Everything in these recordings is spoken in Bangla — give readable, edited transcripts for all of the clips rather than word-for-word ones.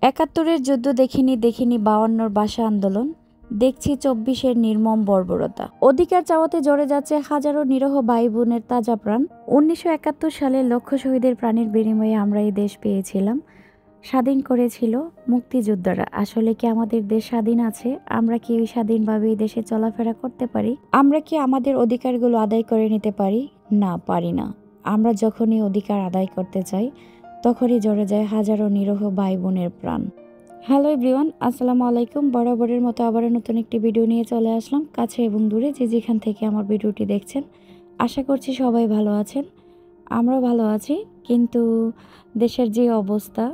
একাত্তরের যুদ্ধ দেখিনি, দেখিনি 52-র ভাষা আন্দোলন, দেখছি 24-এর নির্মম বর্বরতা। অধিকার চাওয়াতে জ্বরে যাচ্ছে হাজারো নিরীহ ভাই বোনের তাজা প্রাণ। 1971 সালে লক্ষ শহীদের প্রাণের বিনিময়ে আমরা এই দেশ পেয়েছিলাম। স্বাধীন করেছিল মুক্তিযোদ্ধারা। আসলে কি আমাদের দেশ স্বাধীন আছে? আমরা কি স্বাধীনভাবে এই দেশে চলাফেরা করতে পারি? আমরা কি আমাদের অধিকারগুলো আদায় করে নিতে পারি? না, পারি না। আমরা যখনই অধিকার আদায় করতে চাই তখনই জ্বরে যায় হাজারো নিরীহ ভাই বোনের প্রাণ। হ্যালো এভরিওয়ান, আসসালামু আলাইকুম। বরাবরের মতো আবারও নতুন একটি ভিডিও নিয়ে চলে আসলাম। কাছে এবং দূরে যে যেখান থেকে আমার ভিডিওটি দেখছেন, আশা করছি সবাই ভালো আছেন। আমরাও ভালো আছি, কিন্তু দেশের যে অবস্থা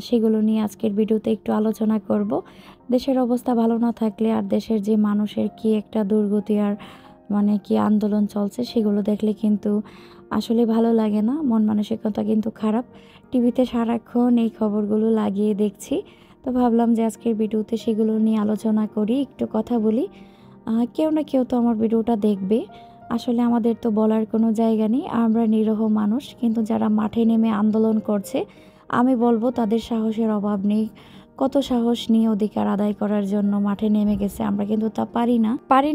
সেগুলো নিয়ে আজকের ভিডিওতে একটু আলোচনা করব। দেশের অবস্থা ভালো না থাকলে আর দেশের যে মানুষের কি একটা দুর্গতি আর কি আন্দোলন চলছে সেগুলো দেখলে কিন্তু আসলে ভালো লাগে না, মন মানসিকতা কিন্তু খারাপ। টিভিতে সারাক্ষণ এই খবরগুলো লাগিয়ে দেখছি, তো ভাবলাম যে আজকের ভিডিওতে সেগুলো নিয়ে আলোচনা করি, একটু কথা বলি। কেউ না কেউ তো আমার ভিডিওটা দেখবে। আসলে আমাদের তো বলার কোনো জায়গা নেই, আমরা নিরীহ মানুষ, কিন্তু যারা মাঠে নেমে আন্দোলন করছে আমি বলবো তাদের সাহসের অভাব নেই। কত সাহস নিয়ে অধিকার আদায় করার জন্য মাঠে নেমে গেছে, আমরা কিন্তু তা পারি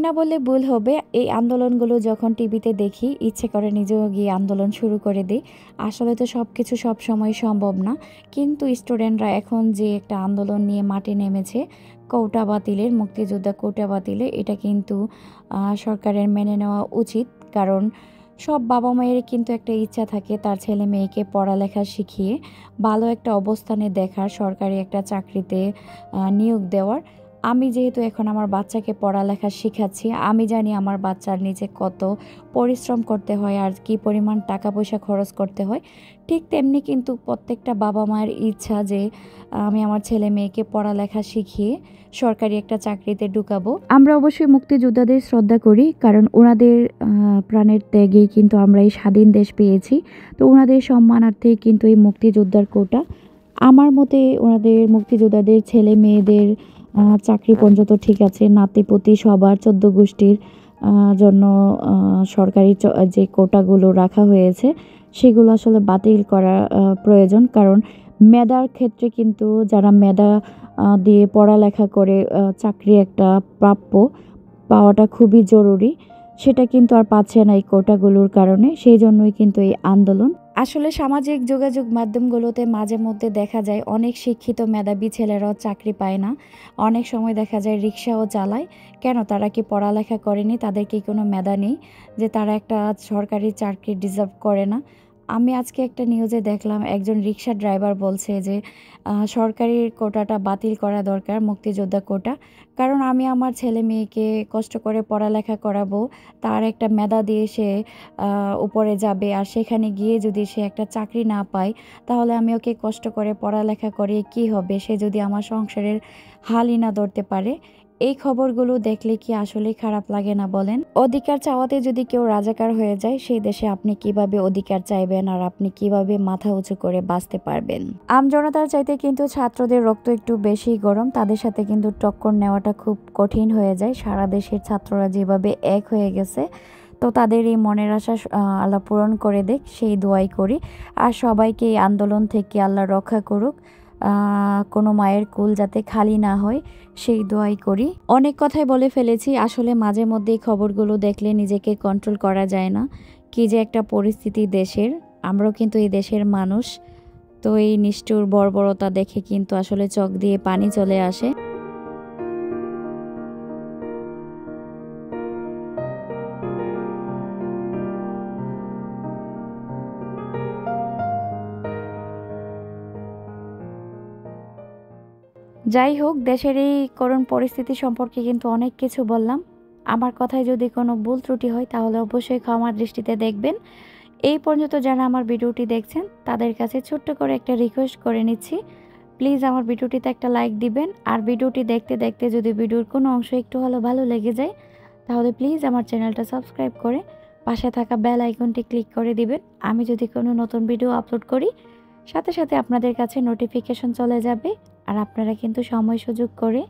না বলে ভুল হবে। এই আন্দোলনগুলো যখন টিভিতে দেখি ইচ্ছে করে নিজেও গিয়ে আন্দোলন শুরু করে দিই। আসলে তো সব কিছু সব সময় সম্ভব না, কিন্তু স্টুডেন্টরা এখন যে একটা আন্দোলন নিয়ে মাঠে নেমেছে কোটা বাতিলের, মুক্তিযোদ্ধা কোটা বাতিলের, এটা কিন্তু সরকারের মেনে নেওয়া উচিত। কারণ সব বাবা মায়ের কিন্তু একটা ইচ্ছা থাকে তার ছেলে মেয়েকে পড়ালেখা শিখিয়ে ভালো একটা অবস্থানে দেখার, সরকারি একটা চাকরিতে নিয়োগ দেওয়ার। আমি যেহেতু এখন আমার বাচ্চাকে পড়ালেখা শিখাচ্ছি, আমি জানি আমার বাচ্চার নিচে কত পরিশ্রম করতে হয় আর কি পরিমাণ টাকা পয়সা খরচ করতে হয়। ঠিক তেমনি কিন্তু প্রত্যেকটা বাবা মায়ের ইচ্ছা যে আমি আমার ছেলে মেয়েকে পড়ালেখা শিখিয়ে সরকারি একটা চাকরিতে ঢুকাবো। আমরা অবশ্যই মুক্তিযোদ্ধাদের শ্রদ্ধা করি, কারণ ওনাদের প্রাণের ত্যাগে কিন্তু আমরা এই স্বাধীন দেশ পেয়েছি। তো ওনাদের সম্মানার্থে কিন্তু এই মুক্তিযোদ্ধার কোটা। আমার মতে ওনাদের মুক্তিযোদ্ধাদের ছেলে মেয়েদের চাকরি পর্যন্ত ঠিক আছে, নাতিপুতি সবার 14 গোষ্ঠীর জন্য সরকারি যে কোটাগুলো রাখা হয়েছে সেগুলো আসলে বাতিল করা প্রয়োজন। কারণ মেধার ক্ষেত্রে কিন্তু যারা মেধা দিয়ে পড়ালেখা করে চাকরি একটা প্রাপ্য পাওয়াটা খুবই জরুরি, সেটা কিন্তু আর পাচ্ছে না এই কোটাগুলোর কারণে। সেই জন্যই কিন্তু এই আন্দোলন। আসলে সামাজিক যোগাযোগ মাধ্যমগুলোতে মাঝে মধ্যে দেখা যায় অনেক শিক্ষিত মেধাবী ছেলেরাও চাকরি পায় না। অনেক সময় দেখা যায় রিক্সাও চালায়। কেন? তারা কি পড়ালেখা করেনি? তাদের কি কোনো মেধা নেই যে তারা একটা সরকারি চাকরি ডিজার্ভ করে না? আমি আজকে একটা নিউজে দেখলাম একজন রিক্সা ড্রাইভার বলছে যে সরকারি কোটাটা বাতিল করা দরকার, মুক্তিযোদ্ধা কোটা। কারণ আমি আমার ছেলে মেয়েকে কষ্ট করে পড়ালেখা করাবো, তার একটা মেধা দিয়ে সে উপরে যাবে, আর সেখানে গিয়ে যদি সে একটা চাকরি না পায় তাহলে আমি ওকে কষ্ট করে পড়ালেখা করে কি হবে? সে যদি আমার সংসারের হালই না ধরতে পারে। এই খবরগুলো দেখলে কি আসলেই খারাপ লাগে না বলেন? অধিকার চাওয়াতে যদি কেউ রাজাকার হয়ে যায়, সেই দেশে আপনি কিভাবে অধিকার চাইবেন আর আপনি কিভাবে মাথা উঁচু করে বাঁচতে পারবেন? আমজনতার চাইতে কিন্তু ছাত্রদের রক্ত একটু বেশি গরম, তাদের সাথে কিন্তু টক্কর নেওয়াটা খুব কঠিন হয়ে যায়। সারা দেশের ছাত্ররা যেভাবে এক হয়ে গেছে, তো তাদের এই মনের আশা আল্লাহ পূরণ করে দেখ, সেই দোয়াই করি। আর সবাইকে এই আন্দোলন থেকে আল্লাহ রক্ষা করুক, কোনো মায়ের কোল যাতে খালি না হয় সেই দোয়াই করি। অনেক কথাই বলে ফেলেছি। আসলে মাঝে মধ্যে এই খবরগুলো দেখলে নিজেকে কন্ট্রোল করা যায় না। কি যে একটা পরিস্থিতি দেশের, আমরাও কিন্তু এই দেশের মানুষ। তো এই নিষ্ঠুর বর্বরতা দেখে কিন্তু আসলে চোখ দিয়ে পানি চলে আসে। যাই হোক, দেশের এই করুণ পরিস্থিতি সম্পর্কে কিন্তু অনেক কিছু বললাম। আমার কথায় যদি কোনো ভুল ত্রুটি হয় তাহলে অবশ্যই ক্ষমার দৃষ্টিতে দেখবেন। এই পর্যন্ত যারা আমার ভিডিওটি দেখছেন তাদের কাছে ছোট্ট করে একটা রিকোয়েস্ট করে নিচ্ছি, প্লিজ আমার ভিডিওটিতে একটা লাইক দিবেন। আর ভিডিওটি দেখতে দেখতে যদি ভিডিওর কোনো অংশ একটু হলেও ভালো লেগে যায় তাহলে প্লিজ আমার চ্যানেলটা সাবস্ক্রাইব করে পাশে থাকা বেল আইকনটি ক্লিক করে দিবেন। আমি যদি কোনো নতুন ভিডিও আপলোড করি সাথে সাথে আপনাদের কাছে নোটিফিকেশন চলে যাবে, আর আপনারা কিন্তু সময় সুযোগ করে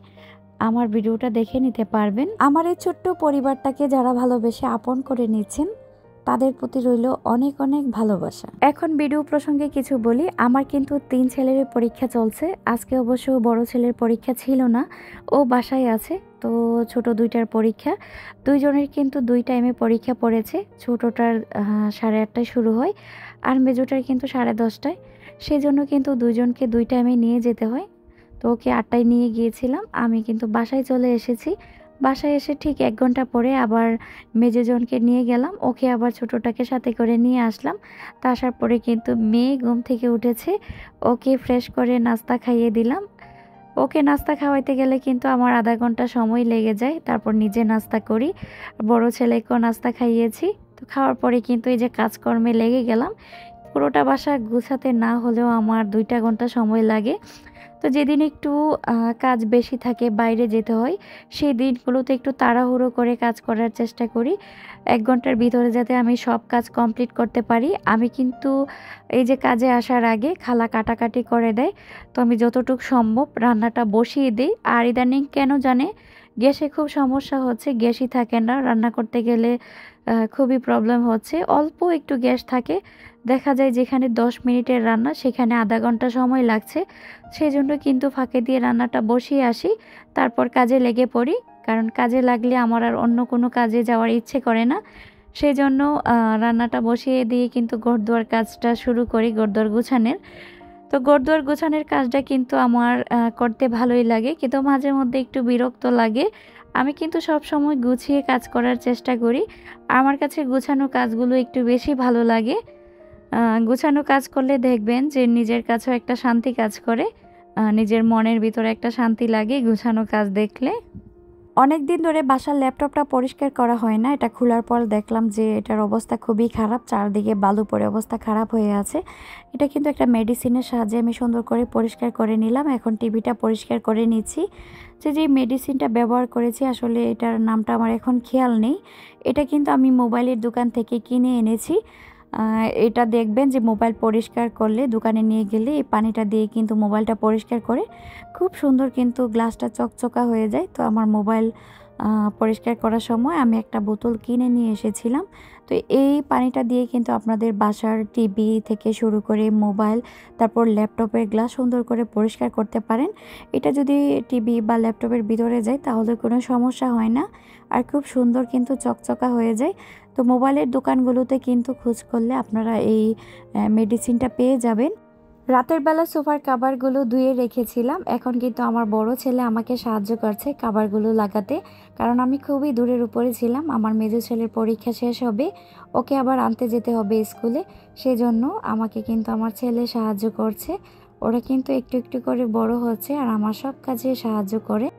আমার ভিডিওটা দেখে নিতে পারবেন। আমার এই ছোট্ট পরিবারটাকে যারা ভালোবেসে আপন করে নিচ্ছেন তাদের প্রতি রইল অনেক অনেক ভালোবাসা। এখন ভিডিও প্রসঙ্গে কিছু বলি। আমার কিন্তু 3 ছেলের পরীক্ষা চলছে। আজকে অবশ্য বড় ছেলের পরীক্ষা ছিল না, ও বাসায় আছে। তো ছোট দুইটার পরীক্ষা, দুইজনের কিন্তু 2 টাইমে পরীক্ষা পড়েছে। ছোটটার 8:30টায় শুরু হয় আর মেজোটার কিন্তু 10:30টায়। সেই জন্য কিন্তু দুইজনকে 2 টাইমে নিয়ে যেতে হয়। তো ওকে 8টায় নিয়ে গিয়েছিলাম, আমি কিন্তু বাসায় চলে এসেছি। বাসায় এসে ঠিক 1 ঘন্টা পরে আবার মেজোজনকে নিয়ে গেলাম, ওকে আবার ছোটোটাকে সাথে করে নিয়ে আসলাম। তা আসার পরে কিন্তু মেয়ে ঘুম থেকে উঠেছে, ওকে ফ্রেশ করে নাস্তা খাইয়ে দিলাম। ওকে নাস্তা খাওয়াইতে গেলে কিন্তু আমার আধা ঘন্টা সময় লেগে যায়, তারপর নিজে নাস্তা করি। বড় ছেলেকেও নাস্তা খাইয়েছি। তো খাওয়ার পরে কিন্তু এই যে কাজকর্মে লেগে গেলাম। পুরোটা বাসা গুছাতে না হলেও আমার 2টা ঘন্টা সময় লাগে। তো যেদিন একটু কাজ বেশি থাকে, বাইরে যেতে হয়, সেই দিনগুলোতে একটু তাড়াহুড়ো করে কাজ করার চেষ্টা করি 1 ঘন্টার ভিতরে যাতে আমি সব কাজ কমপ্লিট করতে পারি। আমি কিন্তু এই যে কাজে আসার আগে খালা কাটাকাটি করে দেয়, তো আমি যতটুকু সম্ভব রান্নাটা বসিয়ে দিই। আর ইদানিং কেন জানে গ্যাসে খুব সমস্যা হচ্ছে, গ্যাসই থাকে না, রান্না করতে গেলে খুবই প্রবলেম হচ্ছে। অল্প একটু গ্যাস থাকে, দেখা যায় যেখানে 10 মিনিটের রান্না সেখানে আধা ঘন্টা সময় লাগছে। সেই জন্য কিন্তু ফাঁকে দিয়ে রান্নাটা বসিয়ে আসি, তারপর কাজে লেগে পড়ি। কারণ কাজে লাগলে আমার আর অন্য কোনো কাজে যাওয়ার ইচ্ছে করে না। সেই জন্য রান্নাটা বসিয়ে দিয়ে কিন্তু ঘরদুয়ার কাজটা শুরু করি, ঘরদুয়ার গুছানোর। তো ঘরদুয়ার গোছানোর কাজটা কিন্তু আমার করতে ভালোই লাগে, কিন্তু মাঝে মধ্যে একটু বিরক্ত লাগে। আমি কিন্তু সব সময় গুছিয়ে কাজ করার চেষ্টা করি। আমার কাছে গুছানো কাজগুলো একটু বেশি ভালো লাগে। গুছানো কাজ করলে দেখবেন যে নিজের কাছেও একটা শান্তি কাজ করে, নিজের মনের ভিতরে একটা শান্তি লাগে গুছানো কাজ দেখলে। অনেক দিন ধরে বাসার ল্যাপটপটা পরিষ্কার করা হয় না। এটা খোলার পর দেখলাম যে এটার অবস্থা খুবই খারাপ, চারদিকে বালু পড়ে অবস্থা খারাপ হয়ে আছে। এটা কিন্তু একটা মেডিসিনের সাহায্যে আমি সুন্দর করে পরিষ্কার করে নিলাম। এখন টিভিটা পরিষ্কার করে নিচ্ছি। যে মেডিসিনটা ব্যবহার করেছি আসলে এটার নামটা আমার এখন খেয়াল নেই। এটা কিন্তু আমি মোবাইলের দোকান থেকে কিনে এনেছি। এটা দেখবেন যে মোবাইল পরিষ্কার করলে দোকানে নিয়ে গেলে এই পানিটা দিয়ে কিন্তু মোবাইলটা পরিষ্কার করে, খুব সুন্দর কিন্তু গ্লাসটা চকচকা হয়ে যায়। তো আমার মোবাইল পরিষ্কার করার সময় আমি একটা বোতল কিনে নিয়ে এসেছিলাম। তো এই পানিটা দিয়ে কিন্তু আপনাদের বাসার টিভি থেকে শুরু করে মোবাইল, তারপর ল্যাপটপের গ্লাস সুন্দর করে পরিষ্কার করতে পারেন। এটা যদি টিভি বা ল্যাপটপের ভিতরে যায় তাহলে কোনো সমস্যা হয় না, আর খুব সুন্দর কিন্তু চকচকা হয়ে যায়। তো মোবাইলের দোকানগুলোতে কিন্তু খোঁজ করলে আপনারা এই মেডিসিনটা পেয়ে যাবেন। রাতের বেলা সোফার কাভারগুলো ধুয়ে রেখেছিলাম, এখন কিন্তু আমার বড় ছেলে আমাকে সাহায্য করছে কাভারগুলো লাগাতে, কারণ আমি খুবই দূরের উপরে ছিলাম। আমার মেজো ছেলের পরীক্ষা শেষ হবে, ওকে আবার আনতে যেতে হবে স্কুলে, সেজন্য আমাকে কিন্তু আমার ছেলে সাহায্য করছে। ওরা কিন্তু একটু একটু করে বড় হচ্ছে আর আমার সব কাজে সাহায্য করে।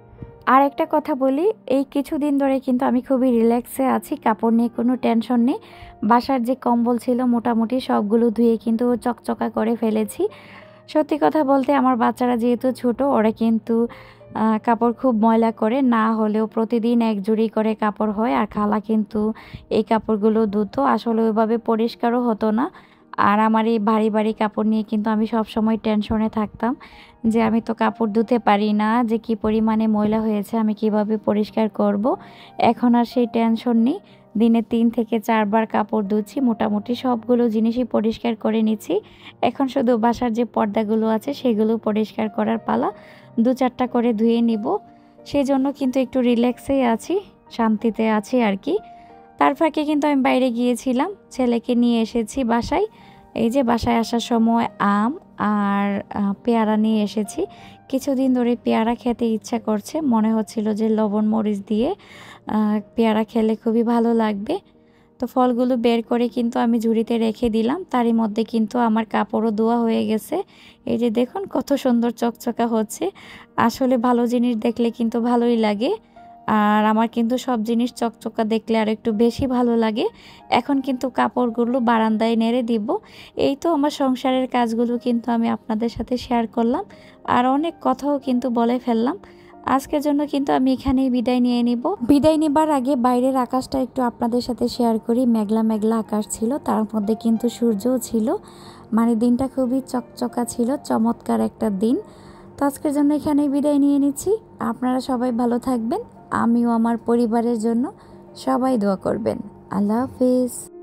আর একটা কথা বলি, এই কিছুদিন ধরে কিন্তু আমি খুবই রিল্যাক্সে আছি, কাপড় নিয়ে কোনো টেনশন নেই। বাসার যে কম্বল ছিল মোটামুটি সবগুলো ধুয়ে কিন্তু চকচকা করে ফেলেছি। সত্যি কথা বলতে আমার বাচ্চারা যেহেতু ছোট, ওরা কিন্তু কাপড় খুব ময়লা করে, না হলেও প্রতিদিন এক জুড়ি করে কাপড় হয়। আর খালা কিন্তু এই কাপড়গুলো ধুতো, আসলে ওইভাবে পরিষ্কারও হতো না। আর আমার এই ভারী ভারী কাপড় নিয়ে কিন্তু আমি সব সময় টেনশনে থাকতাম যে আমি তো কাপড় ধুতে পারি না, যে কি পরিমাণে ময়লা হয়েছে আমি কিভাবে পরিষ্কার করব। এখন আর সেই টেনশন নেই, দিনে 3 থেকে 4 বার কাপড় ধুচ্ছি, মোটামুটি সবগুলো জিনিসই পরিষ্কার করে নিচ্ছি। এখন শুধু বাসার যে পর্দাগুলো আছে সেগুলো পরিষ্কার করার পালা, 2-4টা করে ধুয়ে নিব। সেই জন্য কিন্তু একটু রিল্যাক্সেই আছি, শান্তিতে আছি আর কি। তার ফাঁকে কিন্তু আমি বাইরে গিয়েছিলাম, ছেলেকে নিয়ে এসেছি বাসায়। এই যে বাসায় আসার সময় আম আর পেয়ারা নিয়ে এসেছি। কিছুদিন ধরে পেয়ারা খেতে ইচ্ছা করছে, মনে হচ্ছিল যে লবণ মরিচ দিয়ে পেয়ারা খেলে খুবই ভালো লাগবে। তো ফলগুলো বের করে কিন্তু আমি ঝুড়িতে রেখে দিলাম, তারই মধ্যে কিন্তু আমার কাপড়ও ধোয়া হয়ে গেছে। এই যে দেখুন কত সুন্দর চকচকা হচ্ছে। আসলে ভালো জিনিস দেখলে কিন্তু ভালোই লাগে, আর আমার কিন্তু সব জিনিস চকচকা দেখলে আর একটু বেশি ভালো লাগে। এখন কিন্তু কাপড়গুলো বারান্দায় নেড়ে দিব। এই তো আমার সংসারের কাজগুলো কিন্তু আমি আপনাদের সাথে শেয়ার করলাম, আর অনেক কথাও কিন্তু বলে ফেললাম। আজকের জন্য কিন্তু আমি এখানেই বিদায় নিয়ে নিব। বিদায় নেবার আগে বাইরের আকাশটা একটু আপনাদের সাথে শেয়ার করি। মেঘলা মেঘলা আকাশ ছিল, তার মধ্যে কিন্তু সূর্যও ছিল, মানে দিনটা খুবই চকচকা ছিল, চমৎকার একটা দিন। তো আজকের জন্য এখানেই বিদায় নিয়ে নিচ্ছি। আপনারা সবাই ভালো থাকবেন, আমিও আমার পরিবারের জন্য সবাই দোয়া করবেন। আল্লাহ হাফিজ।